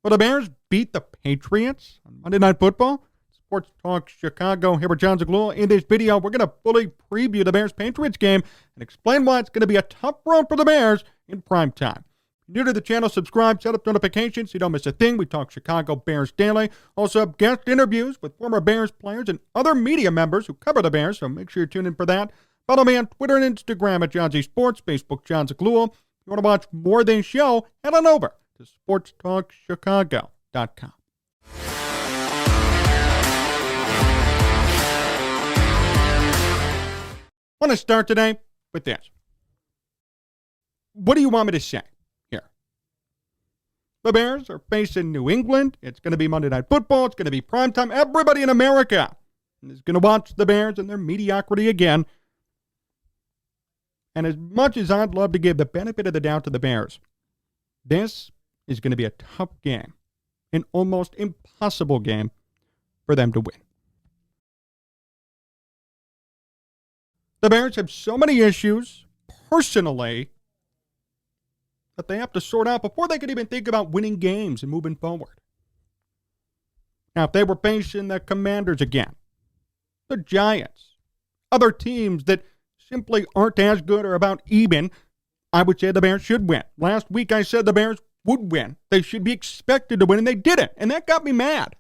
Will the Bears beat the Patriots on Monday Night Football? Sports Talk Chicago here with Jon Zaghloul. In this video, we're going to fully preview the Bears-Patriots game and explain why it's going to be a tough road for the Bears in prime time. If you're new to the channel, subscribe, set up notifications so you don't miss a thing. We talk Chicago Bears daily. Also have guest interviews with former Bears players and other media members who cover the Bears, so make sure you tune in for that. Follow me on Twitter and Instagram at Jon Z Sports, Facebook Jon Zaghloul. If you want to watch more of this show, head on over to sportstalkchicago.com. I want to start today with this. What do you want me to say here? The Bears are facing New England. It's going to be Monday Night Football. It's going to be primetime. Everybody in America is going to watch the Bears and their mediocrity again. And as much as I'd love to give the benefit of the doubt to the Bears, this is going to be a tough game, an almost impossible game for them to win. The Bears have so many issues, personally, that they have to sort out before they could even think about winning games and moving forward. Now, if they were facing the Commanders again, the Giants, other teams that simply aren't as good or about even, I would say the Bears should win. Last week I said the Bears would win. They should be expected to win, and they didn't. And that got me mad.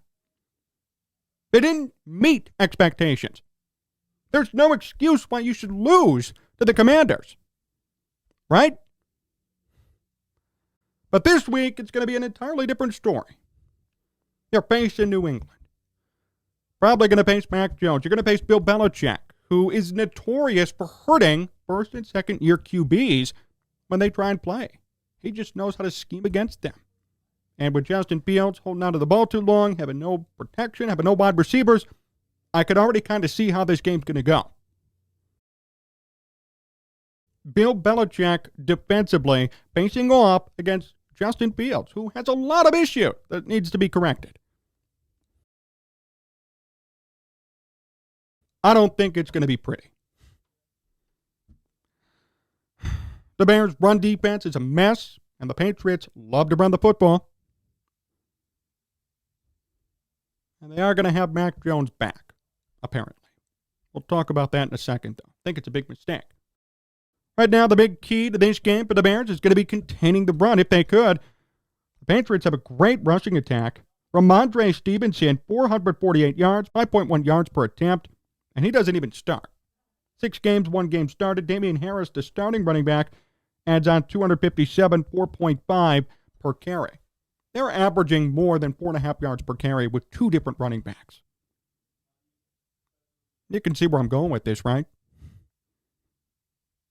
They didn't meet expectations. There's no excuse why you should lose to the Commanders. Right? But this week, it's going to be an entirely different story. You're facing New England. Probably going to face Mac Jones. You're going to face Bill Belichick, who is notorious for hurting first and second year QBs when they try and play. He just knows how to scheme against them. And with Justin Fields holding on to the ball too long, having no protection, having no wide receivers, I could already kind of see how this game's going to go. Bill Belichick defensively facing off against Justin Fields, who has a lot of issue that needs to be corrected. I don't think it's going to be pretty. The Bears' run defense is a mess, and the Patriots love to run the football. And they are going to have Mac Jones back, apparently. We'll talk about that in a second, though. I think it's a big mistake. Right now, the big key to this game for the Bears is going to be containing the run if they could. The Patriots have a great rushing attack. Ramondre Stevenson, 448 yards, 5.1 yards per attempt, and he doesn't even start. 6 games, 1 game started. Damian Harris, the starting running back, adds on 257, 4.5 per carry. They're averaging more than 4.5 yards per carry with 2 different running backs. You can see where I'm going with this, right?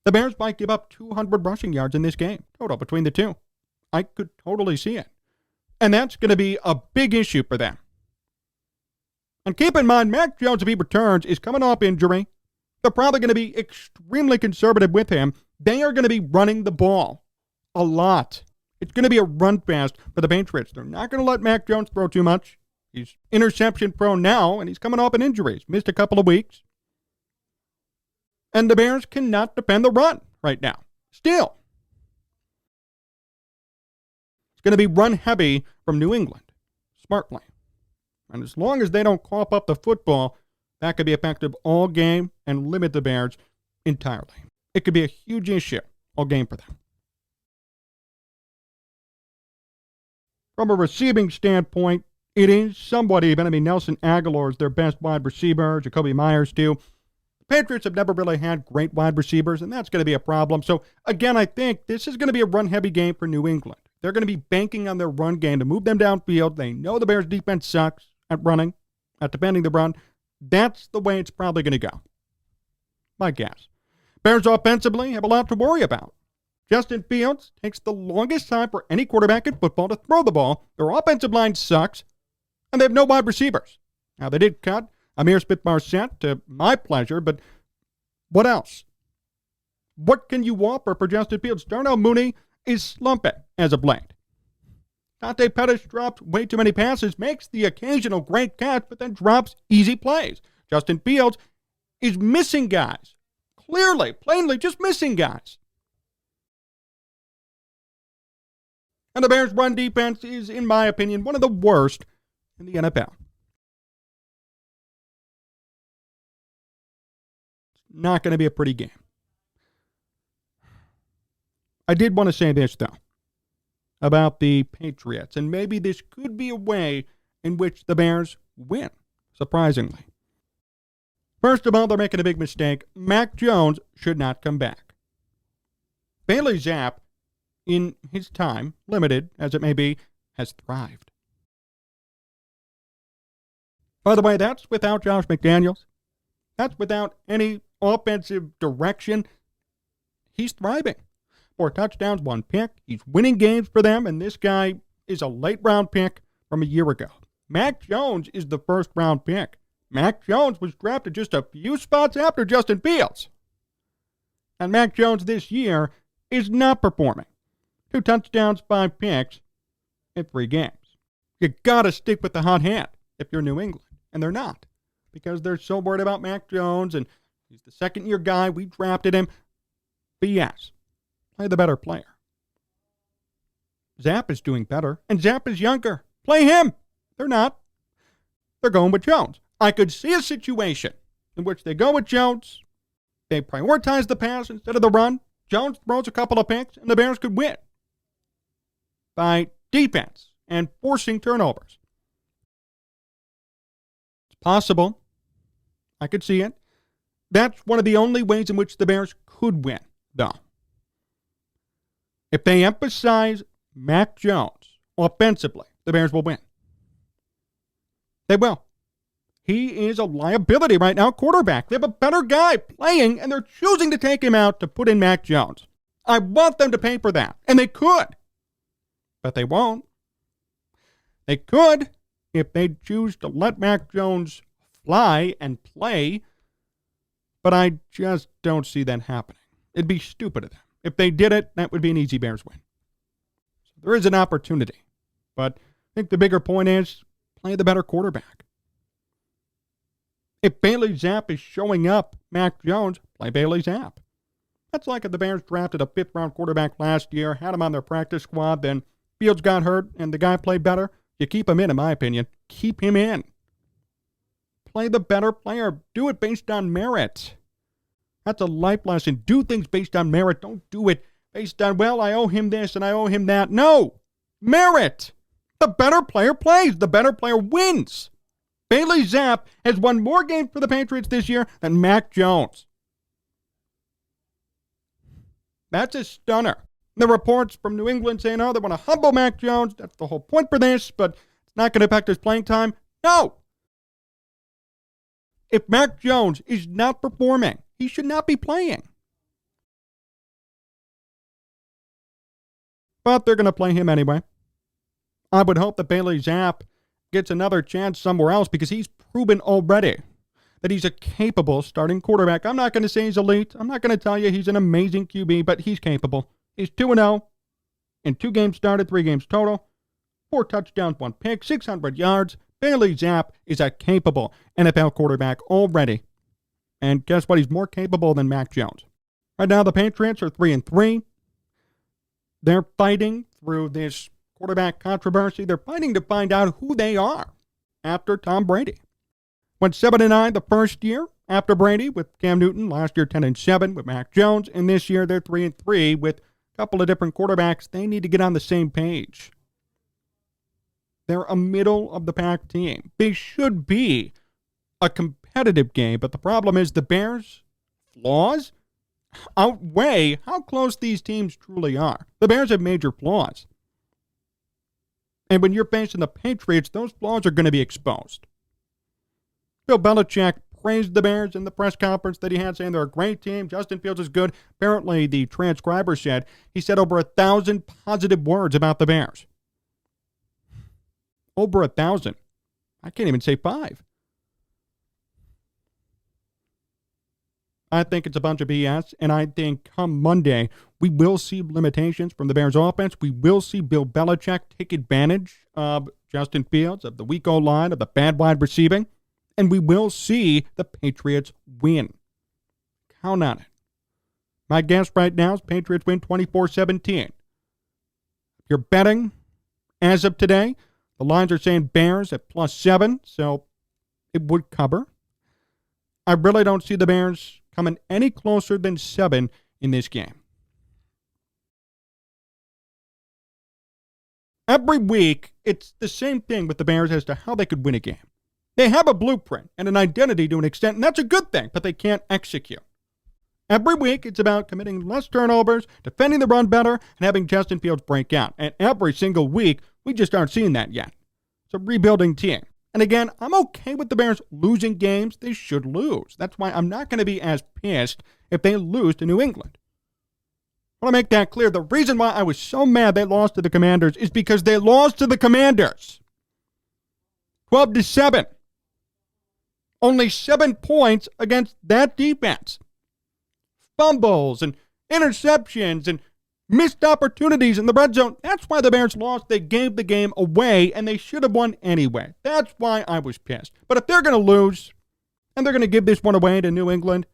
The Bears might give up 200 rushing yards in this game, total between the two. I could totally see it. And that's going to be a big issue for them. And keep in mind, Mac Jones, if he returns, is coming off injury. They're probably going to be extremely conservative with him. They are going to be running the ball a lot. It's going to be a run fest for the Patriots. They're not going to let Mac Jones throw too much. He's interception prone now, and he's coming off an injury. He's missed a couple of weeks. And the Bears cannot defend the run right now. Still. It's going to be run heavy from New England. Smartly. And as long as they don't cough up the football, that could be effective all game and limit the Bears entirely. It could be a huge issue all game for them. From a receiving standpoint, it is somewhat even. I mean, Nelson Aguilar is their best wide receiver. Jacoby Myers too. The Patriots have never really had great wide receivers, and that's going to be a problem. So, again, I think this is going to be a run-heavy game for New England. They're going to be banking on their run game to move them downfield. They know the Bears' defense sucks at running, at defending the run. That's the way it's probably going to go. My guess. Bears offensively have a lot to worry about. Justin Fields takes the longest time for any quarterback in football to throw the ball. Their offensive line sucks, and they have no wide receivers. Now, they did cut Amir Smith-Marset to my pleasure, but what else? What can you offer for Justin Fields? Darnell Mooney is slumping as of late. Dante Pettis drops way too many passes, makes the occasional great catch, but then drops easy plays. Justin Fields is missing guys. Clearly, plainly, just missing guys. And the Bears' run defense is, in my opinion, one of the worst in the NFL. It's not going to be a pretty game. I did want to say this, though, about the Patriots, and maybe this could be a way in which the Bears win, surprisingly. First of all, they're making a big mistake. Mac Jones should not come back. Bailey Zapp, in his time, limited as it may be, has thrived. By the way, that's without Josh McDaniels. That's without any offensive direction. He's thriving. 4 touchdowns, 1 pick. He's winning games for them, and this guy is a late-round pick from a year ago. Mac Jones is the first-round pick. Mac Jones was drafted just a few spots after Justin Fields. And Mac Jones this year is not performing. 2 touchdowns, 5 picks in 3 games. You gotta stick with the hot hand if you're New England. And they're not. Because they're so worried about Mac Jones, and he's the second-year guy. We drafted him. BS. Play the better player. Zapp is doing better, and Zapp is younger. Play him. They're not. They're going with Jones. I could see a situation in which they go with Jones, they prioritize the pass instead of the run, Jones throws a couple of picks, and the Bears could win by defense and forcing turnovers. It's possible. I could see it. That's one of the only ways in which the Bears could win, though. If they emphasize Mac Jones offensively, the Bears will win. They will. He is a liability right now, quarterback. They have a better guy playing, and they're choosing to take him out to put in Mac Jones. I want them to pay for that, and they could. But they won't. They could if they choose to let Mac Jones fly and play, but I just don't see that happening. It'd be stupid of them. If they did it, that would be an easy Bears win. So there is an opportunity. But I think the bigger point is play the better quarterback. If Bailey Zapp is showing up, Mac Jones, play Bailey Zapp. That's like if the Bears drafted a 5th-round quarterback last year, had him on their practice squad, then Fields got hurt, and the guy played better. You keep him in my opinion. Keep him in. Play the better player. Do it based on merit. That's a life lesson. Do things based on merit. Don't do it based on, well, I owe him this and I owe him that. No. Merit. The better player plays. The better player wins. Bailey Zapp has won more games for the Patriots this year than Mac Jones. That's a stunner. The reports from New England saying, oh, they want to humble Mac Jones. That's the whole point for this, but it's not going to affect his playing time. No. If Mac Jones is not performing, he should not be playing. But they're going to play him anyway. I would hope that Bailey Zapp gets another chance somewhere else because he's proven already that he's a capable starting quarterback. I'm not going to say he's elite. I'm not going to tell you he's an amazing QB, but he's capable. He's 2-0 in 2 games started, 3 games total, 4 touchdowns, 1 pick, 600 yards. Bailey Zapp is a capable NFL quarterback already. And guess what? He's more capable than Mac Jones. Right now, the Patriots are 3-3. They're fighting through this quarterback controversy. They're fighting to find out who they are after Tom Brady. Went 7-9 the first year after Brady with Cam Newton. Last year, 10-7 with Mac Jones. And this year, they're 3-3 with a couple of different quarterbacks. They need to get on the same page. They're a middle-of-the-pack team. They should be a competitive game, but the problem is the Bears' flaws outweigh how close these teams truly are. The Bears have major flaws. And when you're facing the Patriots, those flaws are going to be exposed. Bill Belichick praised the Bears in the press conference that he had, saying they're a great team. Justin Fields is good. Apparently, the transcriber said he said over 1,000 positive words about the Bears. Over 1,000. I can't even say 5. I think it's a bunch of BS, and I think come Monday, we will see limitations from the Bears offense. We will see Bill Belichick take advantage of Justin Fields, of the weak O-line, of the bad wide receiving, and we will see the Patriots win. Count on it. My guess right now is Patriots win 24-17. you're betting as of today, the lines are saying Bears at +7, so it would cover. I really don't see the Bears coming any closer than 7 in this game. Every week, it's the same thing with the Bears as to how they could win a game. They have a blueprint and an identity to an extent, and that's a good thing, but they can't execute. Every week, it's about committing less turnovers, defending the run better, and having Justin Fields break out. And every single week, we just aren't seeing that yet. It's a rebuilding team. And again, I'm okay with the Bears losing games they should lose. That's why I'm not going to be as pissed if they lose to New England. I want to make that clear. The reason why I was so mad they lost to the Commanders is because they lost to the Commanders. 12-7. Only 7 points against that defense. Fumbles and interceptions and missed opportunities in the red zone. That's why the Bears lost. They gave the game away, and they should have won anyway. That's why I was pissed. But if they're going to lose, and they're going to give this one away to New England,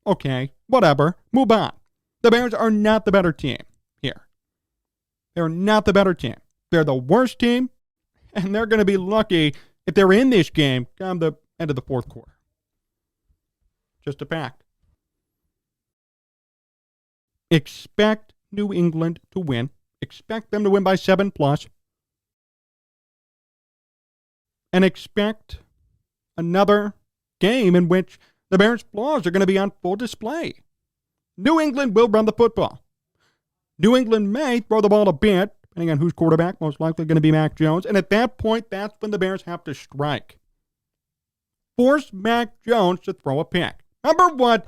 okay, whatever, move on. The Bears are not the better team here. They're not the better team. They're the worst team, and they're going to be lucky if they're in this game come the end of the fourth quarter. Just a fact. Expect New England to win. Expect them to win by 7+. And expect another game in which the Bears' flaws are going to be on full display. New England will run the football. New England may throw the ball a bit, depending on who's quarterback, most likely going to be Mac Jones. And at that point, that's when the Bears have to strike. Force Mac Jones to throw a pick. Remember what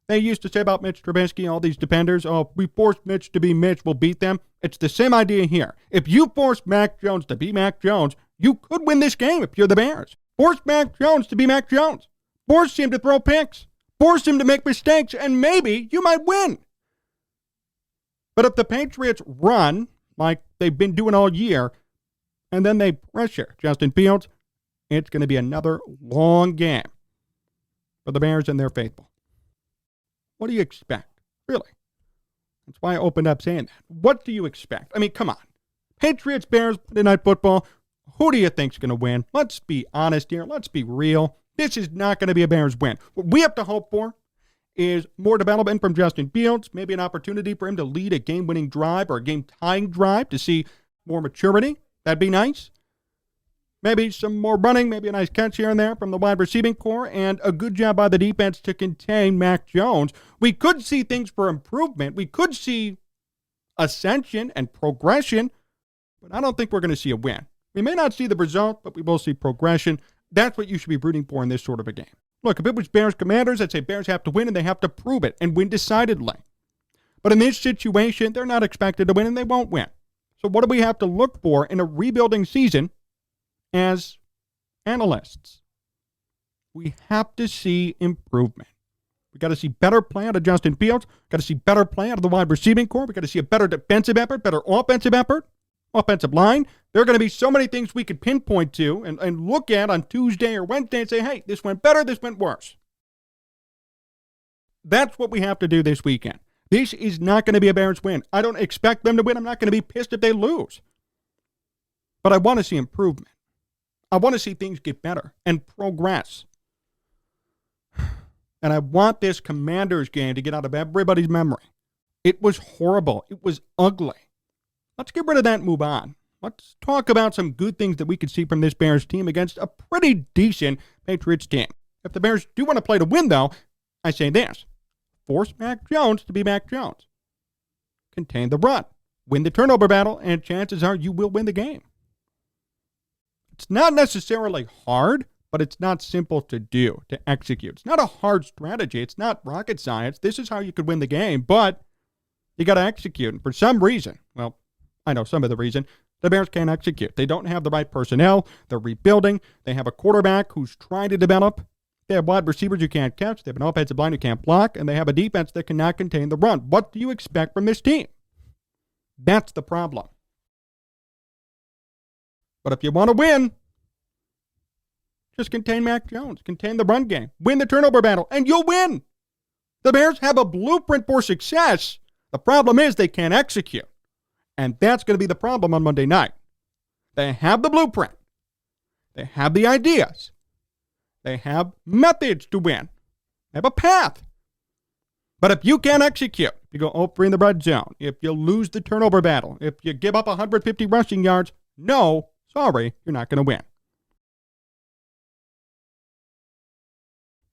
they used to say about Mitch Trubisky, all these defenders? Oh, if we force Mitch to be Mitch, we'll beat them. It's the same idea here. If you force Mac Jones to be Mac Jones, you could win this game if you're the Bears. Force Mac Jones to be Mac Jones. Force him to throw picks. Force him to make mistakes, and maybe you might win. But if the Patriots run like they've been doing all year, and then they pressure Justin Fields, it's going to be another long game for the Bears and their faithful. What do you expect? Really? That's why I opened up saying that. What do you expect? I mean, come on. Patriots, Bears, Monday Night Football. Who do you think's going to win? Let's be honest here. Let's be real. This is not going to be a Bears win. What we have to hope for is more development from Justin Fields, maybe an opportunity for him to lead a game-winning drive or a game-tying drive to see more maturity. That'd be nice. Maybe some more running, maybe a nice catch here and there from the wide receiving core, and a good job by the defense to contain Mac Jones. We could see things for improvement. We could see ascension and progression, but I don't think we're going to see a win. We may not see the result, but we will see progression. That's what you should be rooting for in this sort of a game. Look, if it was Bears Commanders, I'd say Bears have to win, and they have to prove it and win decidedly. But in this situation, they're not expected to win, and they won't win. So what do we have to look for in a rebuilding season as analysts? We have to see improvement. We got to see better play out of Justin Fields. Got to see better play out of the wide receiving core. We got to see a better defensive effort, better offensive effort, offensive line. There are going to be so many things we could pinpoint to and look at on Tuesday or Wednesday and say, hey, this went better, this went worse. That's what we have to do this weekend. This is not going to be a Bears win. I don't expect them to win. I'm not going to be pissed if they lose. But I want to see improvement. I want to see things get better and progress. And I want this Commanders game to get out of everybody's memory. It was horrible. It was ugly. Let's get rid of that and move on. Let's talk about some good things that we could see from this Bears team against a pretty decent Patriots team. If the Bears do want to play to win, though, I say this. Force Mac Jones to be Mac Jones. Contain the run. Win the turnover battle, and chances are you will win the game. It's not necessarily hard, but it's not simple to do, to execute. It's not a hard strategy. It's not rocket science. This is how you could win the game, but you got to execute. And for some reason, well, I know some of the reason, the Bears can't execute. They don't have the right personnel. They're rebuilding. They have a quarterback who's trying to develop. They have wide receivers who can't catch. They have an offensive line who can't block. And they have a defense that cannot contain the run. What do you expect from this team? That's the problem. But if you want to win, just contain Mac Jones. Contain the run game. Win the turnover battle, and you'll win. The Bears have a blueprint for success. The problem is they can't execute. And that's going to be the problem on Monday night. They have the blueprint. They have the ideas. They have methods to win. They have a path. But if you can't execute, if you go 0-3 in the red zone, if you lose the turnover battle, if you give up 150 rushing yards, no, sorry, you're not going to win.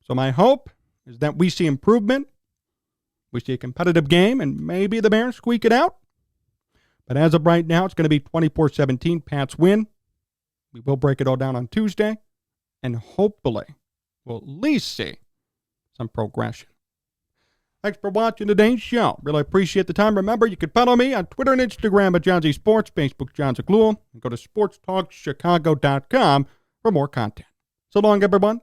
So my hope is that we see improvement. We see a competitive game, and maybe the Bears squeak it out. But as of right now, it's going to be 24-17. Pats win. We will break it all down on Tuesday. And hopefully, we'll at least see some progression. Thanks for watching today's show. Really appreciate the time. Remember, you can follow me on Twitter and Instagram at Jon Z Sports, Facebook Jon Zaghloul, and go to sportstalkchicago.com for more content. So long, everyone.